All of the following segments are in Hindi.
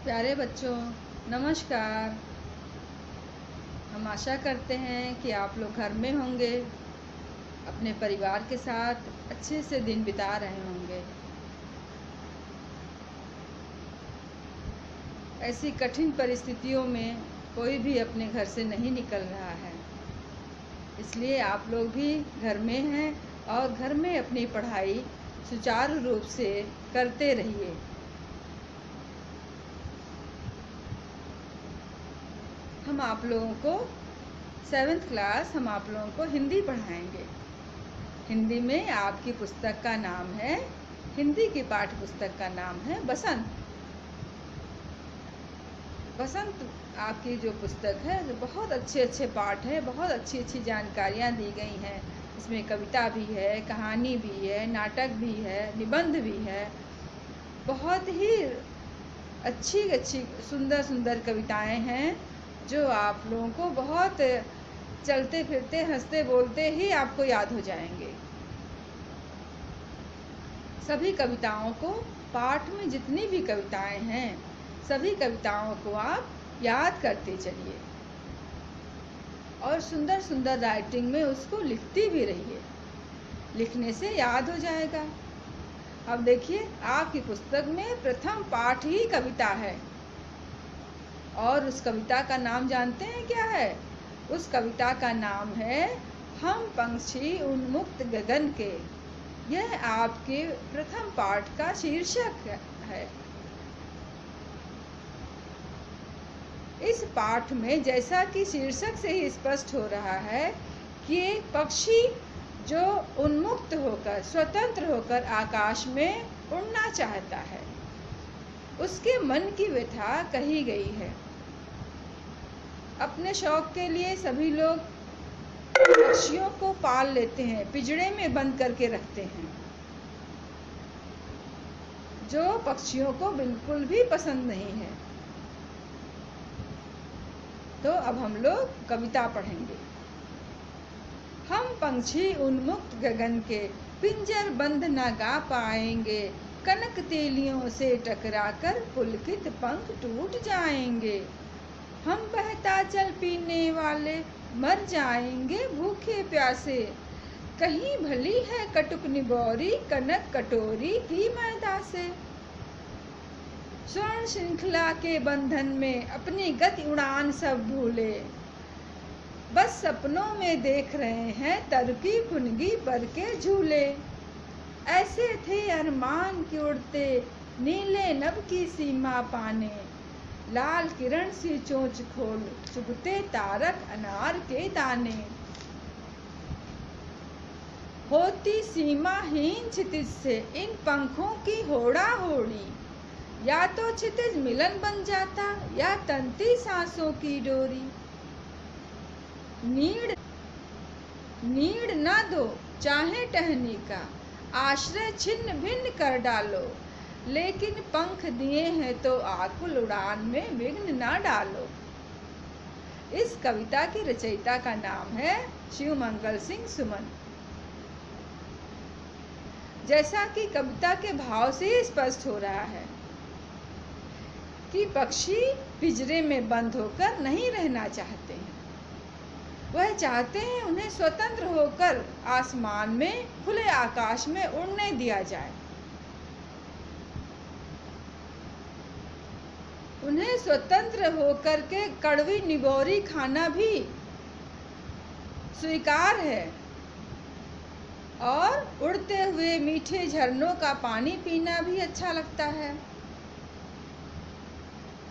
प्यारे बच्चों, नमस्कार। हम आशा करते हैं कि आप लोग घर में होंगे, अपने परिवार के साथ अच्छे से दिन बिता रहे होंगे। ऐसी कठिन परिस्थितियों में कोई भी अपने घर से नहीं निकल रहा है, इसलिए आप लोग भी घर में हैं और घर में अपनी पढ़ाई सुचारू रूप से करते रहिए। हम आप लोगों को 7th क्लास हम आप लोगों को हिंदी पढ़ाएंगे। हिंदी में आपकी पुस्तक का नाम है, हिंदी की पाठ्य पुस्तक का नाम है बसंत। बसंत आपकी जो पुस्तक है, जो बहुत अच्छे पाठ है, बहुत अच्छी जानकारियाँ दी गई हैं। इसमें कविता भी है, कहानी भी है, नाटक भी है, निबंध भी है। बहुत ही अच्छी सुंदर कविताएं हैं जो आप लोगों को बहुत चलते फिरते हंसते बोलते ही आपको याद हो जाएंगे। सभी कविताओं को, पाठ में जितनी भी कविताएं हैं, सभी कविताओं को आप याद करते चलिए और सुंदर राइटिंग में उसको लिखती भी रहिए। लिखने से याद हो जाएगा। अब देखिए, आपकी पुस्तक में प्रथम पाठ ही कविता है और उस कविता का नाम जानते हैं क्या है? उस कविता का नाम है हम पंछी उन्मुक्त गगन के। यह आपके प्रथम पाठ का शीर्षक है। इस पाठ में, जैसा कि शीर्षक से ही स्पष्ट हो रहा है, कि एक पक्षी जो उन्मुक्त होकर, स्वतंत्र होकर आकाश में उड़ना चाहता है, उसके मन की व्यथा कही गई है। अपने शौक के लिए सभी लोग पक्षियों को पाल लेते हैं, पिंजड़े में बंद करके रखते हैं, जो पक्षियों को बिल्कुल भी पसंद नहीं है। तो अब हम लोग कविता पढ़ेंगे। हम पंछी उन्मुक्त गगन के, पिंजर बंद ना गा पाएंगे, कनक तेलियों से टकराकर पुलकित पंख टूट जाएंगे। हम बहता जल पीने वाले मर जाएंगे भूखे प्यासे, कहीं भली है कटुक निबौरी कनक कटोरी की मैदा से। स्वर्ण श्रृंखला के बंधन में अपनी गति उड़ान सब भूले, बस सपनों में देख रहे हैं तरकी कुनगी पर के झूले। ऐसे थे अरमान के उड़ते नीले नभ की सीमा पाने, लाल किरण सी चोंच खोल चुभते तारक अनार के दाने। होती सीमाहीन क्षितिज से इन पंखों की होड़ा होड़ी, या तो क्षितिज मिलन बन जाता या तंती सांसों की डोरी। नीड़ न दो चाहे टहनी का, आश्रय छिन्न भिन्न कर डालो, लेकिन पंख दिए हैं तो आकुल उड़ान में विघ्न ना डालो। इस कविता की रचयिता का नाम है शिवमंगल सिंह सुमन। जैसा कि कविता के भाव से स्पष्ट हो रहा है कि पक्षी पिंजरे में बंद होकर नहीं रहना चाहते हैं। वह चाहते हैं उन्हें स्वतंत्र होकर आसमान में, खुले आकाश में उड़ने दिया जाए। उन्हें स्वतंत्र होकर के कड़वी निगोरी खाना भी स्वीकार है और उड़ते हुए मीठे झरनों का पानी पीना भी अच्छा लगता है।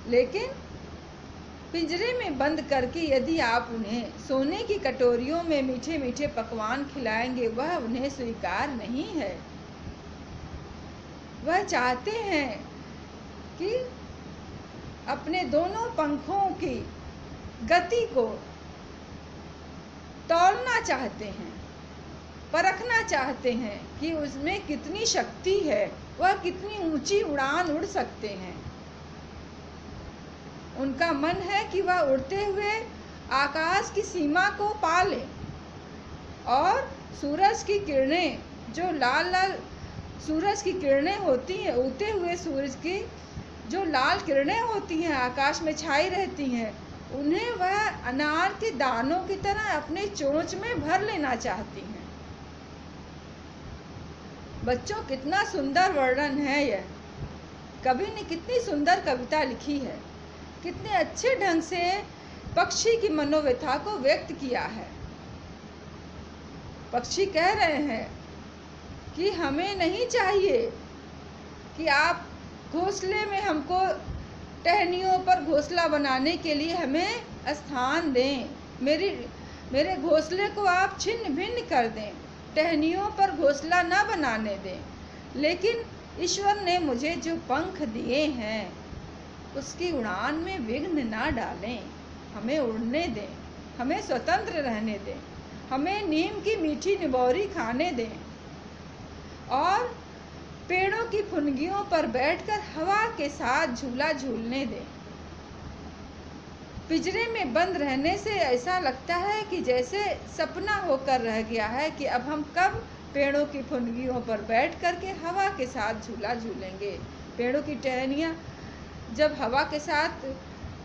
लेकिन पिंजरे में बंद करके यदि आप उन्हें सोने की कटोरियों में मीठे पकवान खिलाएंगे, वह उन्हें स्वीकार नहीं है। वह चाहते हैं कि अपने दोनों पंखों की गति को तौलना चाहते हैं, परखना चाहते हैं कि उसमें कितनी शक्ति है, वह कितनी ऊंची उड़ान उड़ सकते हैं। उनका मन है कि वह उड़ते हुए आकाश की सीमा को पा लें और सूरज की किरणें, जो लाल सूरज की किरणें होती हैं, उगते हुए सूरज की जो लाल किरणें होती हैं आकाश में छाई रहती हैं, उन्हें वह अनार के दानों की तरह अपने चोंच में भर लेना चाहती हैं। बच्चों, कितना सुंदर वर्णन है यह। कवि ने कितनी सुंदर कविता लिखी है, कितने अच्छे ढंग से पक्षी की मनोव्यथा को व्यक्त किया है। पक्षी कह रहे हैं कि हमें नहीं चाहिए कि आप घोंसले में हमको टहनियों पर घोंसला बनाने के लिए हमें स्थान दें। मेरे घोंसले को आप छिन्न भिन्न कर दें, टहनियों पर घोंसला न बनाने दें। लेकिन ईश्वर ने मुझे जो पंख दिए हैं उसकी उड़ान में विघ्न ना डालें, हमें उड़ने दें, हमें स्वतंत्र रहने दें, हमें नीम की मीठी निबोरी खाने दें और पेड़ों की फुनगियों पर बैठकर हवा के साथ झूला झूलने दें। पिंजरे में बंद रहने से ऐसा लगता है कि जैसे सपना होकर रह गया है कि अब हम कब पेड़ों की फुनगियों पर बैठ कर के हवा के साथ झूला झूलेंगे। पेड़ों की टहनियाँ जब हवा के साथ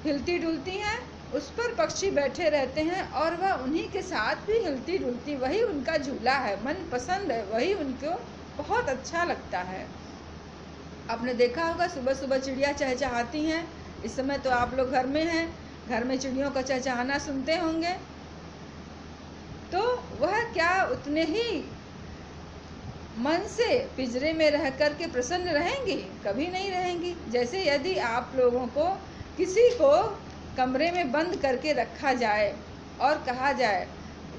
हिलती डुलती हैं, उस पर पक्षी बैठे रहते हैं और वह उन्हीं के साथ भी हिलती डुलती, वही उनका झूला है, मन पसंद है, वही उनको बहुत अच्छा लगता है। आपने देखा होगा सुबह सुबह चिड़िया चहचहाती हैं। इस समय तो आप लोग घर में हैं, घर में चिड़ियों का चहचहाना सुनते होंगे। तो वह क्या उतने ही मन से पिंजरे में रह कर के प्रसन्न रहेंगी? कभी नहीं रहेंगी। जैसे यदि आप लोगों को किसी को कमरे में बंद करके रखा जाए और कहा जाए,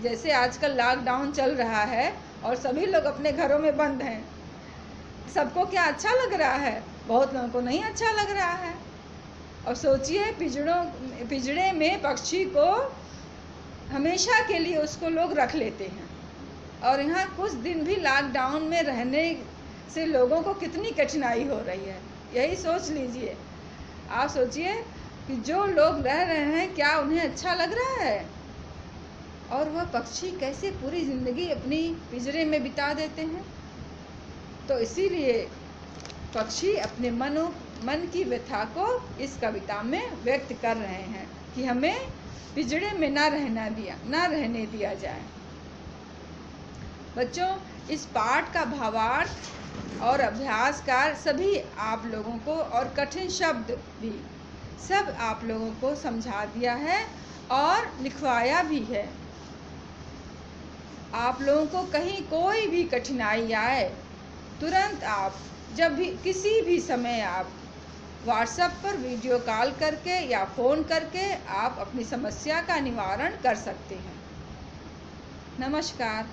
जैसे आजकल लॉकडाउन चल रहा है और सभी लोग अपने घरों में बंद हैं, सबको क्या अच्छा लग रहा है? बहुत लोगों को नहीं अच्छा लग रहा है। और सोचिए, पिंजरे में पक्षी को हमेशा के लिए उसको लोग रख लेते हैं और यहाँ कुछ दिन भी लॉकडाउन में रहने से लोगों को कितनी कठिनाई हो रही है, यही सोच लीजिए। आप सोचिए कि जो लोग रह रहे हैं क्या उन्हें अच्छा लग रहा है, और वह पक्षी कैसे पूरी ज़िंदगी अपनी पिंजरे में बिता देते हैं। तो इसीलिए पक्षी अपने मन की व्यथा को इस कविता में व्यक्त कर रहे हैं कि हमें पिंजरे में ना रहने दिया जाए। बच्चों, इस पाठ का भावार्थ और अभ्यासकार सभी आप लोगों को, और कठिन शब्द भी सब आप लोगों को समझा दिया है और लिखवाया भी है। आप लोगों को कहीं कोई भी कठिनाई आए, तुरंत आप जब भी किसी भी समय आप व्हाट्सएप पर वीडियो कॉल करके या फ़ोन करके आप अपनी समस्या का निवारण कर सकते हैं। नमस्कार।